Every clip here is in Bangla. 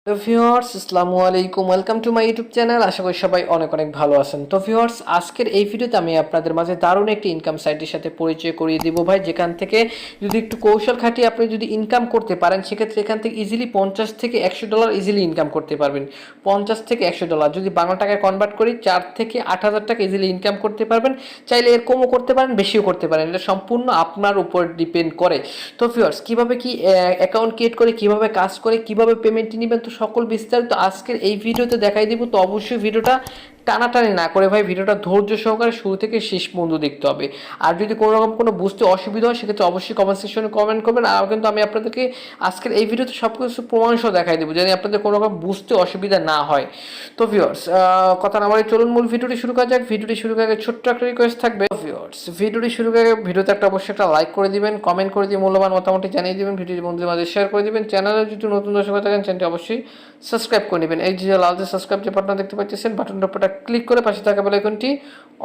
তো ভিউয়ার্স আসসালামু আলাইকুম, welcome to my YouTube channel. আশা করি সবাই অনেক অনেক ভালো আছেন। তো ভিউয়ার্স, আজকের এই ভিডিওতে আমি আপনাদের মাঝে দারুণ একটি ইনকাম সাইটের সাথে পরিচয় করিয়ে দিব ভাই, যেখান থেকে যদি একটু কৌশল খাটিয়ে আপনি যদি ইনকাম করতে পারেন, সেক্ষেত্রে এখান থেকে ইজিলি $50 থেকে $100 ইজিলি ইনকাম করতে পারবেন। $50 থেকে $100 যদি বাংলা টাকায় কনভার্ট করি, 4 থেকে 8 হাজার টাকা ইজিলি ইনকাম করতে পারবেন। চাইলে এর কমও করতে পারেন, বেশিও করতে পারেন, এটা সম্পূর্ণ আপনার উপর ডিপেন্ড করে। তো ভিউয়ার্স, কীভাবে কি অ্যাকাউন্ট ক্রিয়েট করে, কীভাবে কাজ করে, কীভাবে পেমেন্ট নেবেন, তো সকল বিস্তারিত আজকের এই ভিডিওতে দেখাই দিব। তো অবশ্যই ভিডিওটা টানাটানি না করে ভাই, ভিডিওটা ধৈর্য সহকারে শুরু থেকে শেষ পর্যন্ত দেখতে হবে। আর যদি কোনো রকম কোনো বুঝতে অসুবিধা হয়, সেক্ষেত্রে অবশ্যই কমেন্ট সেকশনে কমেন্ট করবেন। আর কিন্তু আমি আপনাদেরকে আজকের এই ভিডিওতে সব কিছু প্রমাণ সহ দেখাই দেবো, যেন আপনাদের কোনো রকম বুঝতে অসুবিধা না হয়। তো ভিউয়ার্স, কথা না বলে চলুন মূল ভিডিওটি শুরু করা যাক। ভিডিওটি শুরু করার আগে ছোট্ট একটা রিকোয়েস্ট থাকবে। ভিউয়ার্স, ভিডিওটি শুরু করার আগে ভিডিওতে অবশ্যই একটা লাইক করে দিবেন, কমেন্ট করে দিয়ে মূল্যবান মতামতটি জানিয়ে দিবেন, ভিডিওটি বন্ধুদের মাঝে শেয়ার করে দিবেন। চ্যানেলে যদি নতুন দর্শক হয়ে থাকেন, চ্যানেলটি অবশ্যই সাবস্ক্রাইব করে নেবেন। এই যে লাল যে সাবস্ক্রাইব যে বাটন দেখতে পাচ্ছেন, বাটনটার উপরটা ক্লিক করে পাশে থাকা বেল আইকনটি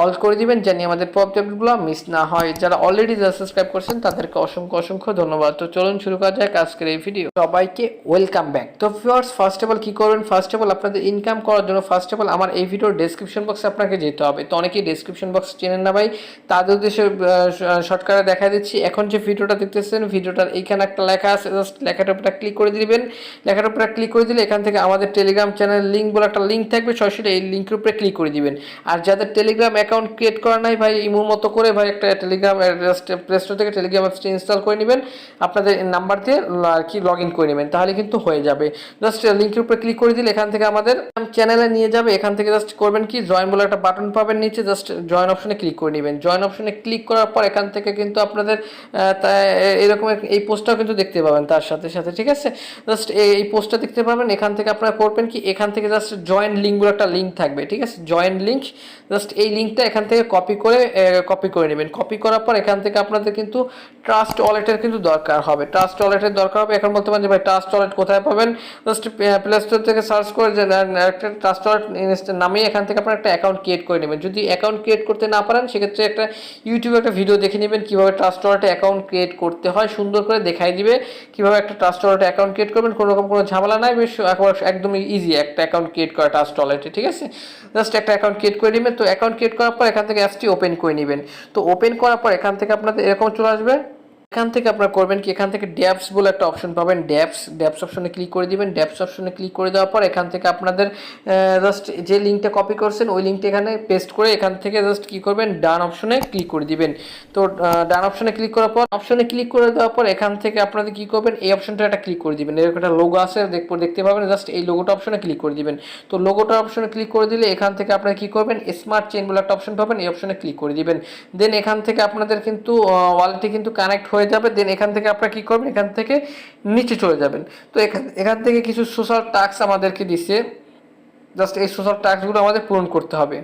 অল করে দিবেন, জানি আমাদের পরবর্তী আপডেটগুলো মিস না হয়। যারা অলরেডি সাবস্ক্রাইব করছেন তাদেরকে অসংখ্য অসংখ্য ধন্যবাদ। তো চলুন শুরু করা যাক আজকের এই ভিডিও। সবাইকে ওয়েলকাম ব্যাক। তো ভিউয়ার্স, ফার্স্ট অফ অল কি করবেন, ফার্স্ট অফ অল আপনাদের ইনকাম করার জন্য ফার্স্ট অফ অল আমার এই ভিডিওর ডেসক্রিপশন বক্সে আপনাকে যেতে হবে। তো অনেকেই ডেসক্রিপশন বক্স চেনেন না ভাই, তাদের উদ্দেশ্যে শর্টকাটে দেখা দিচ্ছি। এখন যে ভিডিওটা দেখতেছেন, ভিডিওটার এইখানে একটা লেখা আছে, জাস্ট লেখাটার উপরে ক্লিক করে দিবেন। লেখাটার উপরে ক্লিক করে দিলে এখান থেকে আমাদের টেলিগ্রাম চ্যানেল লিঙ্ক বলে একটা লিঙ্ক থাকবে, সরাসরি এই লিঙ্কের উপরে ক্লিক করে দিবেন। আর যাদের টেলিগ্রাম অ্যাকাউন্ট ক্রিয়েট করা নাই ভাই, ইমোর মতো করে ভাই একটা টেলিগ্রাম প্লে স্টোর থেকে টেলিগ্রাম অ্যাপসটি ইনস্টল করে নেবেন, আপনাদের নাম্বার দিয়ে আর কি লগ ইন করে নেবেন, তাহলে কিন্তু হয়ে যাবে। জাস্ট লিঙ্কের উপরে ক্লিক করে দিলে এখান থেকে আমাদের চ্যানেলে নিয়ে যাবে। এখান থেকে জাস্ট করবেন কি, জয়েন বলে একটা বাটন পাবেন নিচে, জাস্ট জয়েন অপশনে ক্লিক করে নেবেন। জয়েন অপশনে ক্লিক করার পর এখান থেকে কিন্তু আপনাদের এরকম এই পোস্টটাও কিন্তু দেখতে পাবেন তার সাথে সাথে, ঠিক আছে। জাস্ট এই পোস্টটা দেখতে পাবেন। এখান থেকে আপনারা করবেন কি, এখান থেকে জাস্ট জয়েন লিঙ্ক বলে একটা লিঙ্ক থাকবে, ঠিক আছে, জয়েন লিঙ্ক। জাস্ট এই লিঙ্কটা এখান থেকে কপি করে নেবেন। কপি করার পর এখান থেকে আপনাদের কিন্তু ট্রাস্ট ওয়ালেটের কিন্তু দরকার হবে। ট্রাস্ট ওয়ালেটের দরকার হবে। এখন বলতে পারেন যে ভাই ট্রাস্ট ওয়ালেট কোথায় পাবেন, জাস্ট প্লে স্টোর থেকে সার্চ করে যে একটা ট্রাস্ট ওয়ালেট নামিয়ে এখান থেকে আপনারা একটা অ্যাকাউন্ট ক্রিয়েট করে নেবেন। যদি অ্যাকাউন্ট ক্রিয়েট করতে না পারেন, সেক্ষেত্রে একটা ইউটিউবে একটা ভিডিও দেখে নেবেন কীভাবে ট্রাস্ট ওয়ালেটে অ্যাকাউন্ট ক্রিয়েট করতে হয়, সুন্দর করে দেখাই দিবে কীভাবে একটা ট্রাস্ট ওয়ালেটে অ্যাকাউন্ট ক্রিয়েট করবেন। কোনো রকম কোনো ঝামেলা নাই, বেশ একদমই ইজি একটা অ্যাকাউন্ট ক্রিয়েট করা ট্রাস্ট ওয়ালেটে, ঠিক আছে। জাস্ট একটা অ্যাকাউন্ট ক্রিয়েট করে নেবেন। তো অ্যাকাউন্ট ক্রিয়েট করার পর এখান থেকে অ্যাপসটি ওপেন করে নেবেন। তো ওপেন করার পর এখান থেকে আপনাদের এরকম চলে আসবে। এখান থেকে আপনারা করবেন কি, এখান থেকে ড্যাপস বলে একটা অপশন পাবেন, ড্যাপস অপশনে ক্লিক করে দিবেন। ড্যাপস অপশনে ক্লিক করে দেওয়ার পর এখান থেকে আপনাদের জাস্ট যে লিঙ্কটা কপি করছেন ওই লিঙ্কটা এখানে পেস্ট করে এখান থেকে জাস্ট কী করবেন, ডান অপশনে ক্লিক করে দিবেন। তো ডান অপশনে ক্লিক করার পর অপশনে ক্লিক করে দেওয়ার পর এখান থেকে আপনাদের কী করবেন, এই অপশনটা একটা ক্লিক করে দিবেন। এরকম একটা লোগো আছে দেখতে পাবেন, জাস্ট এই লোগোটা অপশনে ক্লিক করে দিবেন। তো লোগোটা অপশনে ক্লিক করে দিলে এখান থেকে আপনারা কী করবেন, স্মার্ট চেইন বলে একটা অপশন পাবেন, এই অপশনে ক্লিক করে দিবেন। দেন এখান থেকে আপনাদের কিন্তু ওয়ালেটটি কিন্তু কানেক্ট হয়ে যাবে। দেন এখান থেকে আপনারা কী করবেন, এখান থেকে নিচে চলে যাবেন। তো এখান থেকে কিছু সোশ্যাল টাস্ক আমাদেরকে দিচ্ছে, জাস্ট এই সোশ্যাল টাস্কগুলো আমাদের পূরণ করতে হবে।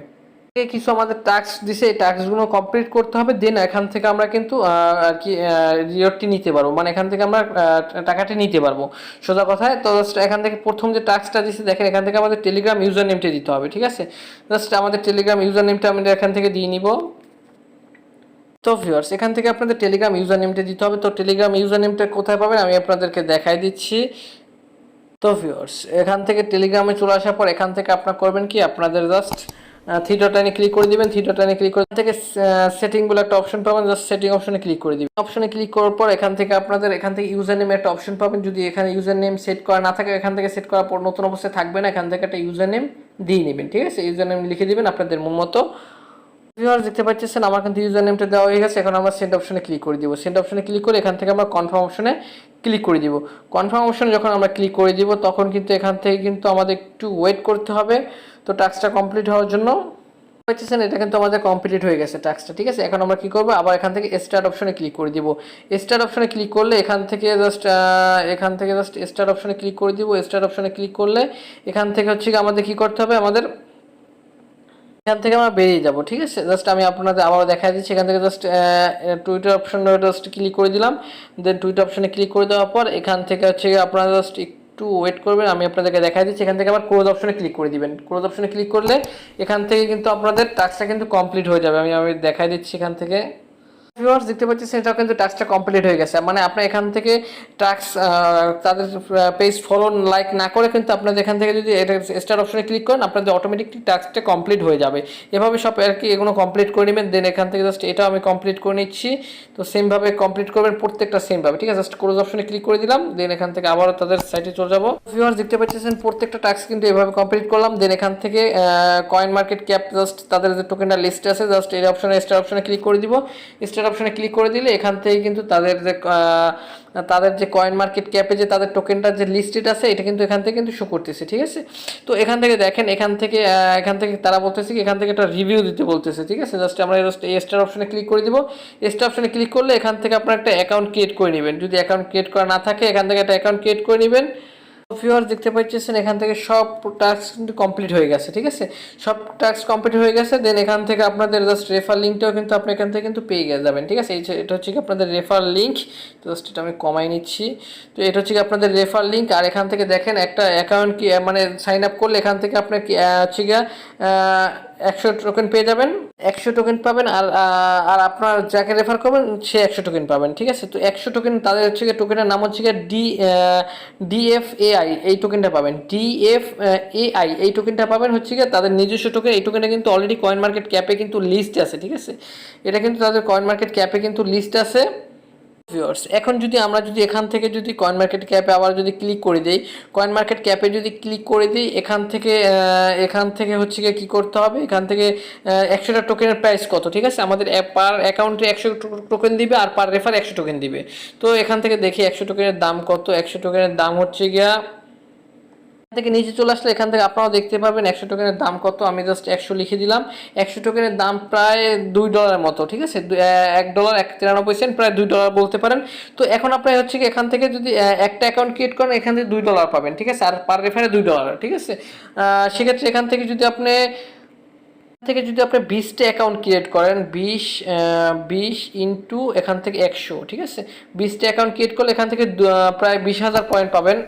কিছু আমাদের টাস্ক দিছে, এই টাস্কগুলো কমপ্লিট করতে হবে। দেন এখান থেকে আমরা কিন্তু আর কি রিওয়ার্ডটি নিতে পারবো, মানে এখান থেকে আমরা টাকাটি নিতে পারবো সোজা কথায়। তো জাস্ট এখান থেকে প্রথম যে টাস্কটা দিচ্ছে দেখেন, এখান থেকে আমাদের টেলিগ্রাম ইউজার নেমটা দিতে হবে, ঠিক আছে। জাস্ট আমাদের টেলিগ্রাম ইউজার নেমটা আমরা এখান থেকে দিয়ে নিব। তো ভিউয়ার্স, এখান থেকে আপনাদের টেলিগ্রাম ইউজার নেমটা দিতে হবে। তো টেলিগ্রাম ইউজার নেমটা কোথায় পাবেন আমি আপনাদেরকে দেখাই দিচ্ছি। তো ভিউয়ার্স, এখান থেকে টেলিগ্রামে চলে আসার পর এখান থেকে আপনারা করবেন কি, আপনাদের জাস্ট থ্রি ডট লাইনে ক্লিক করে দিবেন। থ্রি ডট লাইনে ক্লিক করে থেকে সেটিং বলে একটা অপশন পাবেন, জাস্ট সেটিং অপশনে ক্লিক করে দিবেন। অপশনে ক্লিক করার পর এখান থেকে আপনাদের এখান থেকে ইউজার নেম একটা অপশন পাবেন। যদি এখানে ইউজার নেম সেট করা না থাকে, এখান থেকে সেট করার পর নতুন অবস্থায় থাকবে না, এখান থেকে একটা ইউজার নেম দিয়ে নেবেন, ঠিক আছে। ইউজার নেম লিখে দিবেন আপনাদের মন মতো। ভিউয়ার্স, দেখতে পাচ্ছেন আমার কিন্তু ইউজার নেমটা দেওয়া হয়ে গেছে। এখন আমরা সেন্ড অপশনে ক্লিক করে দিব। সেন্ড অপশনে ক্লিক করে এখান থেকে আমরা কনফার্ম অপশনে ক্লিক করে দিব। কনফার্ম অপশনে যখন আমরা ক্লিক করে দিব, তখন কিন্তু এখান থেকে কিন্তু আমাদের একটু ওয়েট করতে হবে। তো টাস্কটা কমপ্লিট হওয়ার জন্য পাচ্ছেন, এটা কিন্তু আমাদের কমপ্লিট হয়ে গেছে টাস্কটা, ঠিক আছে। এখন আমরা কি করব, আবার এখান থেকে স্টার্ট অপশনে ক্লিক করে দিব। স্টার্ট অপশনে ক্লিক করলে এখান থেকে জাস্ট স্টার্ট অপশনে ক্লিক করে দিব। স্টার্ট অপশনে ক্লিক করলে এখান থেকে হচ্ছে আমাদের কি করতে হবে, আমাদের এখান থেকে আমরা বেরিয়ে যাব, ঠিক আছে। জাস্ট আমি আপনাদের আবারও দেখা দিচ্ছি। এখান থেকে জাস্ট টুইটার অপশনে জাস্ট ক্লিক করে দিলাম। দেন টুইটার অপশনে ক্লিক করে দেওয়ার পর এখান থেকে হচ্ছে আপনারা জাস্ট একটু ওয়েট করবেন, আমি আপনাদেরকে দেখা দিচ্ছি। এখান থেকে আবার ক্লোজ অপশনে ক্লিক করে দিবেন। ক্লোজ অপশনে ক্লিক করলে এখান থেকে কিন্তু আপনাদের টাস্কটা কিন্তু কমপ্লিট হয়ে যাবে। আমি দেখাই দিচ্ছি এখান থেকে। ভিউয়ার্স দেখতে পাচ্ছেন এটাও কিন্তু টাস্কটা কমপ্লিট হয়ে গেছে, মানে আপনি এখান থেকে টাস্ক তাদের পেজ ফলো লাইক না করে কিন্তু আপনাদের এখান থেকে যদি এটা স্টার্ট অপশনে ক্লিক করেন আপনাদের অটোমেটিকলি টাস্কটা কমপ্লিট হয়ে যাবে। এভাবে সব আর কি এগুলো কমপ্লিট করে নেবেন। দেন এখান থেকে জাস্ট এটাও আমি কমপ্লিট করে নিচ্ছি। তো সেমভাবে কমপ্লিট করবেন প্রত্যেকটা সেমভাবে, ঠিক আছে। জাস্ট ক্লোজ অপশনে ক্লিক করে দিলাম। দেন এখান থেকে আবারও তাদের সাইটে চলে যাবো। ভিউয়ার্স দেখতে পাচ্ছেন প্রত্যেকটা টাস্ক কিন্তু এভাবে কমপ্লিট করলাম। দেন এখান থেকে কয়েন মার্কেট ক্যাপ জাস্ট তাদের যে টোকেনটা লিস্ট আছে জাস্ট এই অপশনে স্টার অপশনে ক্লিক করে দিব। স্টার অপশনে ক্লিক করে দিলে এখান থেকে কিন্তু তাদের যে কয়েন মার্কেট ক্যাপে যে তাদের টোকেনটা যে লিস্টেড আছে এটা কিন্তু এখান থেকে কিন্তু শো করতেছে, ঠিক আছে। তো এখান থেকে দেখেন এখান থেকে তারা বলতেছে কি এখান থেকে একটা রিভিউ দিতে বলতেছে, ঠিক আছে। জাস্ট আমরা এই স্টার অপশনে ক্লিক করে দিব। স্টার অপশনে ক্লিক করলে এখান থেকে আপনার একটা অ্যাকাউন্ট ক্রিয়েট করে নেবেন। যদি অ্যাকাউন্ট ক্রিয়েট করা না থাকে এখান থেকে একটা অ্যাকাউন্ট ক্রিয়েট করে নেবেন। ভিউয়ার্স দেখতে পাচ্ছেন এখান থেকে সব টাস্ক কিন্তু কমপ্লিট হয়ে গেছে, ঠিক আছে। সব টাস্ক কমপ্লিট হয়ে গেছে। দেন এখান থেকে আপনাদের জাস্ট রেফার লিঙ্কটাও কিন্তু আপনি এখান থেকে কিন্তু পেয়ে যাবেন, ঠিক আছে। এটা হচ্ছে কি আপনাদের রেফার লিঙ্ক। তো জাস্ট এটা আমি কমাই নিচ্ছি। তো এটা হচ্ছে কি আপনাদের রেফার লিঙ্ক। আর এখান থেকে দেখেন একটা অ্যাকাউন্ট কি মানে সাইন আপ করলে এখান থেকে আপনার কি হচ্ছে গিয়া 100 টোকেন পেয়ে যাবেন, 100 টোকেন পাবেন। আর আপনার যাকে রেফার করবেন সে 100 টোকেন পাবেন, ঠিক আছে। তো 100 টোকেন তাদের হচ্ছে গিয়ে টোকেনের নাম হচ্ছে গিয়ে ডিএফএআই এই টোকেনটা পাবেন। ডিএফএআই এই টোকেনটা পাবেন হচ্ছে গিয়ে তাদের নিজস্ব টোকেন। এই টোকেনটা কিন্তু অলরেডি কয়েন মার্কেট ক্যাপে কিন্তু লিস্ট আছে, ঠিক আছে। এটা কিন্তু তাদের কয়েন মার্কেট ক্যাপে কিন্তু লিস্ট আছে। ভিউয়ার্স এখন যদি আমরা এখান থেকে যদি কয়েন মার্কেট ক্যাপে আবার যদি ক্লিক করে দেই, কয়েন মার্কেট ক্যাপে যদি ক্লিক করে দিই এখান থেকে হচ্ছে গিয়ে কী করতে হবে, এখান থেকে 100টা টোকেনের প্রাইস কত, ঠিক আছে। আমাদের পার অ্যাকাউন্টে 100 টোকেন দিবে আর পার রেফার 100 টোকেন দিবে। তো এখান থেকে দেখি 100 টোকেনের দাম কত। 100 টোকেনের দাম হচ্ছে গিয়া থেকে নিচে চলে আসলে এখান থেকে আপনারাও দেখতে পাবেন 100 টোকেনের দাম কত। আমি জাস্ট 100 লিখে দিলাম। 100 টোকেনের দাম প্রায় $2 মতো, ঠিক আছে। $1.93 প্রায় $2 বলতে পারেন। তো এখন আপনার হচ্ছে কি এখান থেকে যদি একটা অ্যাকাউন্ট ক্রিয়েট করেন এখান থেকে $2 পাবেন, ঠিক আছে। আর পার রেফারে $2, ঠিক আছে। সেক্ষেত্রে এখান থেকে যদি আপনি 20টা অ্যাকাউন্ট ক্রিয়েট করেন 20 ইন্টু এখান থেকে 100, ঠিক আছে। 20টা অ্যাকাউন্ট ক্রিয়েট করলে এখান থেকে প্রায় 20,000 পয়েন্ট পাবেন।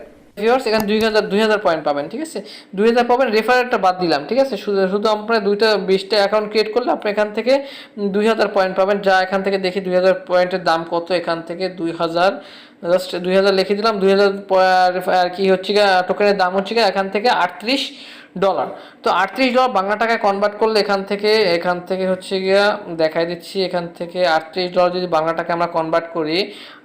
ভিউয়ার্স এখানে 2000 পয়েন্ট পাবেন, ঠিক আছে। 2000 পাবেন, রেফারেলটা বাদ দিলাম, ঠিক আছে। শুধু আপনার 20টা অ্যাকাউন্ট ক্রিয়েট করলে আপনি এখান থেকে 2000 পয়েন্ট পাবেন। যা এখান থেকে দেখি 2000 পয়েন্টের দাম কত। এখান থেকে 2000 জাস্ট 2000 লিখে দিলাম। 2000 আর কি হচ্ছে গিয়ে টোকেনের দাম হচ্ছে গিয়ে এখান থেকে $38। তো $38 বাংলা টাকায় কনভার্ট করলে এখান থেকে হচ্ছে গিয়া দেখাই দিচ্ছি। এখান থেকে $38 যদি বাংলা টাকায় আমরা কনভার্ট করি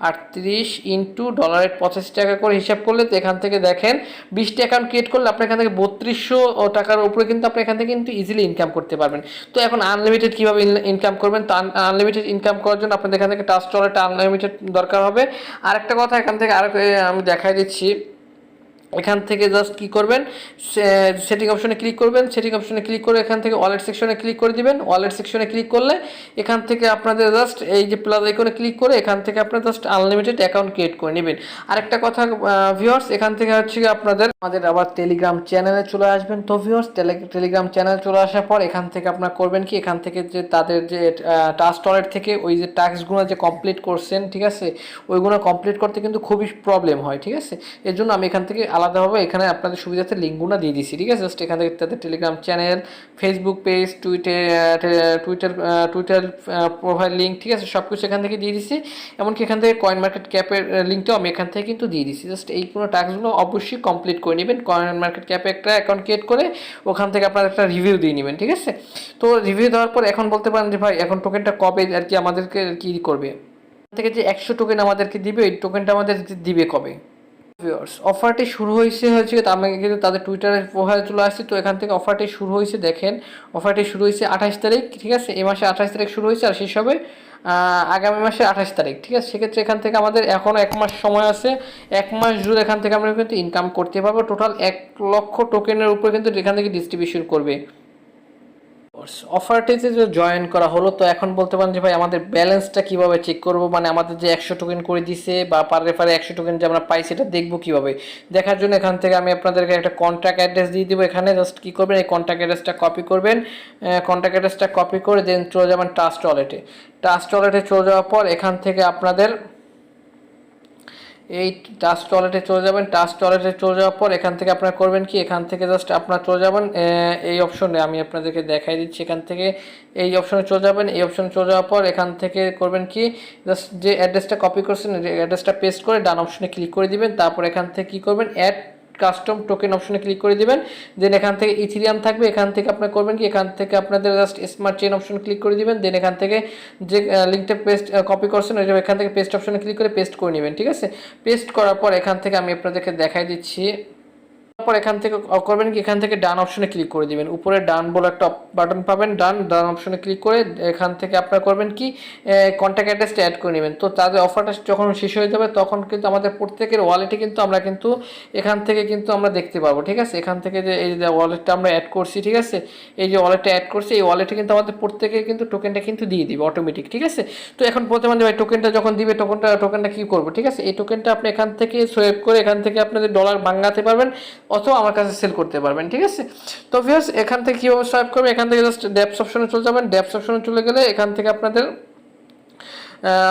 38 ইন্টু ডলারের 85 টাকা করে হিসাব করলে তো এখান থেকে দেখেন 20টা অ্যাকাউন্ট ক্রিয়েট করলে আপনি এখান থেকে 3200 টাকার উপরে কিন্তু আপনি এখান থেকে কিন্তু ইজিলি ইনকাম করতে পারবেন। তো এখন আনলিমিটেড কীভাবে ইনকাম করবেন, তো আনলিমিটেড ইনকাম করার জন্য আপনাদের এখান থেকে টাস্ক ওয়ালেটে আনলিমিটেড দরকার হবে। আরেকটা কথা এখান থেকে আমি দেখাই দিচ্ছি। এখান থেকে জাস্ট কি করবেন, সেটিং অপশনে ক্লিক করবেন। সেটিং অপশনে ক্লিক করে এখান থেকে ওয়ালেট সেকশনে ক্লিক করে দিবেন। ওয়ালেট সেকশনে ক্লিক করলে এখান থেকে আপনাদের জাস্ট এই যে প্লাস আইকনে ক্লিক করে এখান থেকে আপনারা জাস্ট আনলিমিটেড অ্যাকাউন্ট ক্রিয়েট করে নেবেন। আরেকটা কথা ভিউয়ার্স এখান থেকে হচ্ছে আমাদের আবার টেলিগ্রাম চ্যানেলে চলে আসবেন। তো ভিউয়ার্স টেলিগ্রাম চ্যানেলে চলে আসার পর এখান থেকে আপনারা করবেন কি, এখান থেকে যে তাদের যে টাস্ক ওয়ালেট থেকে ওই যে টাস্কগুলো যে কমপ্লিট করছেন, ঠিক আছে, ওইগুলো কমপ্লিট করতে কিন্তু খুবই প্রবলেম হয়, ঠিক আছে। এর জন্য আমি এখান থেকে আলাদাভাবে এখানে আপনাদের সুবিধার্থে লিঙ্কগুলো দিয়ে দিচ্ছি, ঠিক আছে। জাস্ট এখান থেকে তাদের Telegram channel, Facebook page, Twitter profile link, ঠিক আছে, সব কিছু এখান থেকে দিয়ে দিচ্ছি। এমনকি এখান থেকে কয়েন মার্কেট ক্যাপের লিঙ্কটাও আমি এখান থেকে কিন্তু দিয়ে দিচ্ছি। জাস্ট এই কোনো টাস্কগুলো অবশ্যই কমপ্লিট করে নেবেন। কয়েন মার্কেট ক্যাপে একটা অ্যাকাউন্ট ক্রিয়েট করে ওখান থেকে আপনারা একটা রিভিউ দিয়ে নেবেন, ঠিক আছে। তো রিভিউ দেওয়ার পর এখন বলতে পারেন যে ভাই এখন টোকেনটা কবে আর কি আমাদেরকে কি করবে, থেকে যে 100 টোকেন আমাদেরকে দিবে এই টোকেনটা আমাদের দিবে কবে। ভিউয়ার্স অফারটি শুরু হয়েছে আমি কিন্তু তাদের টুইটারের প্রোফাইলে চলে আসছি। তো এখান থেকে অফারটি শুরু হয়েছে, দেখেন অফারটি শুরু হয়েছে 28 তারিখ, ঠিক আছে। এই মাসে 28 তারিখ শুরু হয়েছে আর শেষ হবে আগামী মাসে 28 তারিখ, ঠিক আছে। সেক্ষেত্রে এখান থেকে আমাদের এখনও 1 মাস সময় আছে। 1 মাস জুড়ে এখান থেকে আমরা কিন্তু ইনকাম করতে পারবো। টোটাল 1 লক্ষ টোকেনের উপরে কিন্তু এখান থেকে ডিস্ট্রিবিউশন করবে। অফারটিতে যে জয়েন করা হলো, তো এখন বলতে পারেন যে ভাই আমাদের ব্যালেন্সটা কিভাবে চেক করব, মানে আমাদের যে 100 টোকেন করে দিছে বা পার রেফারে 100 টোকেন যে আমরা পাই সেটা দেখবো কিভাবে। দেখার জন্য এখান থেকে আমি আপনাদেরকে একটা কন্ট্যাক্ট অ্যাড্রেস দিয়ে দিব। এখানে জাস্ট কি করবেন, এই কন্ট্যাক্ট অ্যাড্রেসটা কপি করবেন। কন্ট্যাক্ট অ্যাড্রেসটা কপি করে দেন চলে যাবেন ট্রাস্ট ওয়ালেটে। ট্রাস্ট ওয়ালেটে চলে যাওয়ার পর এখান থেকে আপনাদের এই টাস্ক ওয়ালেটে চলে যাবেন। টাস্ক ওয়ালেটে চলে যাওয়ার পর এখান থেকে আপনারা করবেন কি, এখান থেকে জাস্ট আপনারা চলে যাবেন এই অপশনে, আমি আপনাদেরকে দেখাই দিচ্ছি। এখান থেকে এই অপশনে চলে যাবেন। এই অপশনে চলে যাওয়ার পর এখান থেকে করবেন কি, জাস্ট যে অ্যাড্রেসটা কপি করছেন অ্যাড্রেসটা পেস্ট করে ডান অপশনে ক্লিক করে দিবেন। তারপর এখান থেকে কী করবেন, অ্যাড কাস্টম টোকেন অপশনে ক্লিক করে দিবেন। দেন এখান থেকে ইথিরিয়াম থাকবে, এখান থেকে আপনারা করবেন কি, এখান থেকে আপনাদের জাস্ট স্মার্ট চেইন অপশনে ক্লিক করে দিবেন। দেন এখান থেকে যে লিঙ্কটা পেস্ট কপি করছেন ওই এখান থেকে পেস্ট অপশনে ক্লিক করে পেস্ট করে নেবেন, ঠিক আছে। পেস্ট করার পর এখান থেকে আমি আপনাদেরকে দেখাই দিচ্ছি। তারপর এখান থেকে করবেন কি, এখান থেকে ডান অপশনে ক্লিক করে দিবেন। উপরে ডান বলে একটা বাটন পাবেন, ডান অপশনে ক্লিক করে এখান থেকে আপনারা করবেন কি, কন্ট্যাক্ট অ্যাড্রেসটা অ্যাড করে নেবেন। তো তাদের অফারটা যখন শেষ হয়ে যাবে তখন কিন্তু আমাদের প্রত্যেকের ওয়ালেটে কিন্তু আমরা কিন্তু এখান থেকে কিন্তু আমরা দেখতে পাবো, ঠিক আছে। এখান থেকে যে এই যে ওয়ালেটটা আমরা অ্যাড করছি, ঠিক আছে, এই যে ওয়ালেটটা অ্যাড করছি এই ওয়ালেটে কিন্তু আমাদের প্রত্যেকের কিন্তু টোকেনটা কিন্তু দিয়ে দিবে অটোমেটিক, ঠিক আছে। তো এখন প্রথমে ভাই টোকেনটা যখন দিবে টোকেনটা কী করবো, ঠিক আছে। এই টোকেনটা আপনি এখান থেকে সোয়েপ করে এখান থেকে আপনাদের ডলার বাঙাতে পারবেন অথবা আমার কাছে সেল করতে পারবেন, ঠিক আছে। তো ভিউয়ার্স এখান থেকে কীভাবে সোয়াইপ করবে, এখান থেকে জাস্ট ড্যাপস অপশনে চলে যাবেন। ড্যাপস অপশনে চলে গেলে এখান থেকে আপনাদের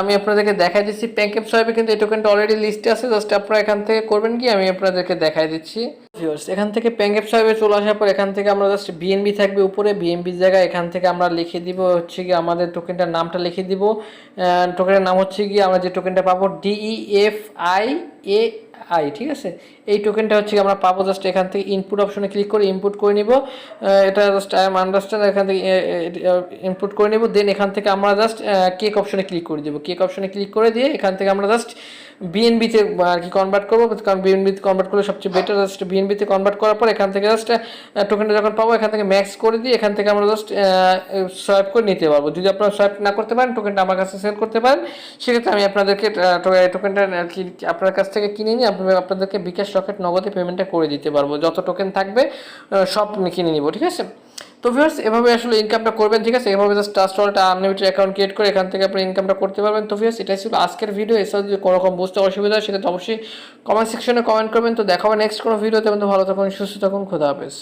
আমি আপনাদেরকে দেখাই দিচ্ছি। প্যানকেক সোয়াইপে কিন্তু এই টোকেনটা অলরেডি লিস্টে আছে, জাস্ট আপনারা এখান থেকে করবেন কি, আমি আপনাদেরকে দেখাই দিচ্ছি। ভিউয়ার্স এখান থেকে প্যানকেক সোয়াইপে চলে আসার পর এখান থেকে আমরা জাস্ট বিএনবি থাকবে উপরে, বিএনবির জায়গায় এখান থেকে আমরা লিখে দিব হচ্ছে কি আমাদের টোকেনটার নামটা লিখে দিব। টোকেনের নাম হচ্ছে কি, আমরা যে টোকেনটা পাবো DEFIAI, ঠিক আছে। এই টোকেনটা হচ্ছে আমরা পাবো, জাস্ট এখান থেকে ইনপুট অপশনে ক্লিক করে ইনপুট করে নিব। এটা জাস্ট আই এম আন্ডারস্ট্যান্ড, এখান থেকে ইনপুট করে নিব। দেন এখান থেকে আমরা জাস্ট কেক অপশনে ক্লিক করে দেবো। কেক অপশনে ক্লিক করে দিয়ে এখান থেকে আমরা জাস্ট বিএনবিতে আর কি কনভার্ট করবো, কারণ বিএনবিতে কনভার্ট করলে সবচেয়ে বেটার। জাস্ট বিএনবিতে কনভার্ট করার পর এখান থেকে জাস্ট টোকেনটা যখন পাবো এখান থেকে ম্যাক্স করে দিয়ে এখান থেকে আমরা জাস্ট সোয়াইপ করে নিতে পারবো। যদি আপনারা সোয়াইপ না করতে পারেন, টোকেনটা আমার কাছে সেল করতে পারেন, সেক্ষেত্রে আমি আপনাদেরকে টোকেনটা আর কি আপনার কাছ থেকে কিনে নিয়ে আপনাদেরকে বিকাশ রকেট নগদে পেমেন্টটা করে দিতে পারবো। যত টোকেন থাকবে সব কিনে নিব, ঠিক আছে। তো ভিউয়ার্স এভাবে আসলে ইনকামটা করবেন, ঠিক আছে। এভাবে জাস্ট ট্রাস্ট ওয়ালেটে আনলিমিটেড অ্যাকাউন্ট ক্রিয়েট করে এখান থেকে আপনি ইনকামটা করতে পারবেন। তো ভিউয়ার্স এটাই ছিল আজকের ভিডিও। এছাড়া যদি কোনো রকম বুঝতে অসুবিধা হয় সেক্ষেত্রে অবশ্যই কমেন্ট সেকশনে কমেন্ট করবেন। তো দেখা হবে নেক্সট কোনো ভিডিওতে। ভালো থাকুন, সুস্থ থাকুন, খোদা হাফেজ।